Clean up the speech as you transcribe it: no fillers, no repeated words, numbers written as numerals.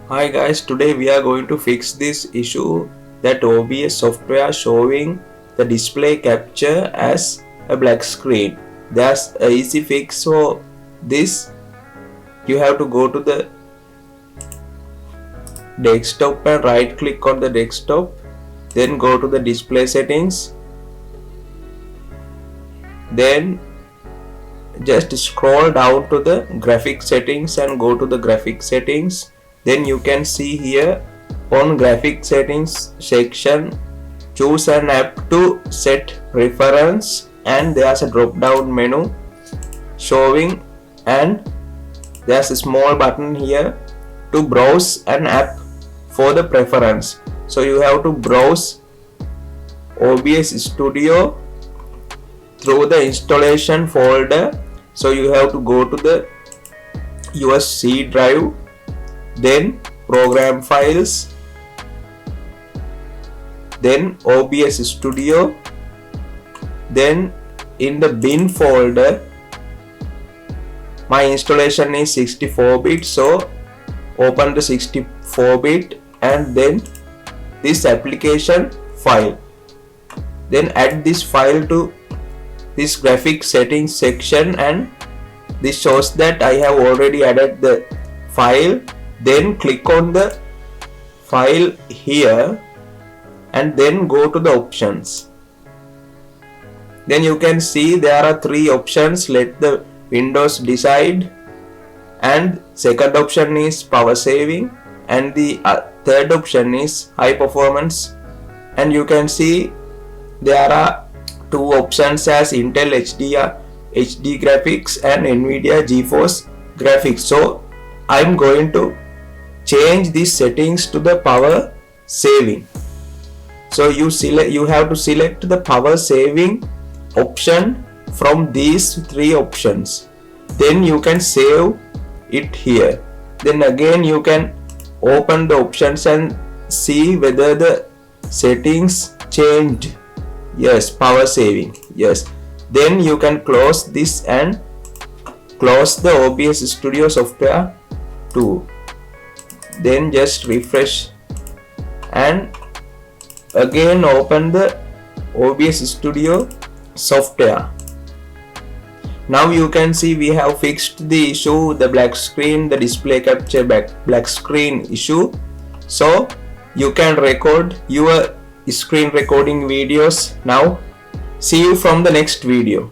Hi guys, today we are going to fix this issue that OBS software showing the display capture as a black screen. There's an easy fix for this. You have to go to the desktop and right click on the desktop, then go to the display settings, then just scroll down to the graphic settings and go to the graphic settings. Then you can see here on graphic settings section, choose an app to set reference, and there's a drop down menu showing, and there's a small button here to browse an app for the preference. So you have to browse OBS Studio through the installation folder. So you have to go to the your C drive, then program files, then OBS Studio, then in the bin folder my installation is 64-bit, so open the 64-bit and then this application file, then add this file to this graphic settings section, and this shows that I have already added the file. Then click on the file here and then go to the options. Then you can see there are three options. Let the Windows decide, and second option is power saving, and the third option is high performance. And you can see there are two options as Intel HD graphics and Nvidia GeForce graphics. So I'm going to change these settings to the power saving. So you have to select the power saving option from these three options. Then you can save it here. Then again you can open the options and see whether the settings changed. Yes, power saving. Yes. Then you can close this and close the OBS Studio software too. Then just refresh and again open the OBS Studio software. Now you can see we have fixed the issue, the black screen, the display capture black screen issue. So you can record your screen recording videos now. See you from the next video.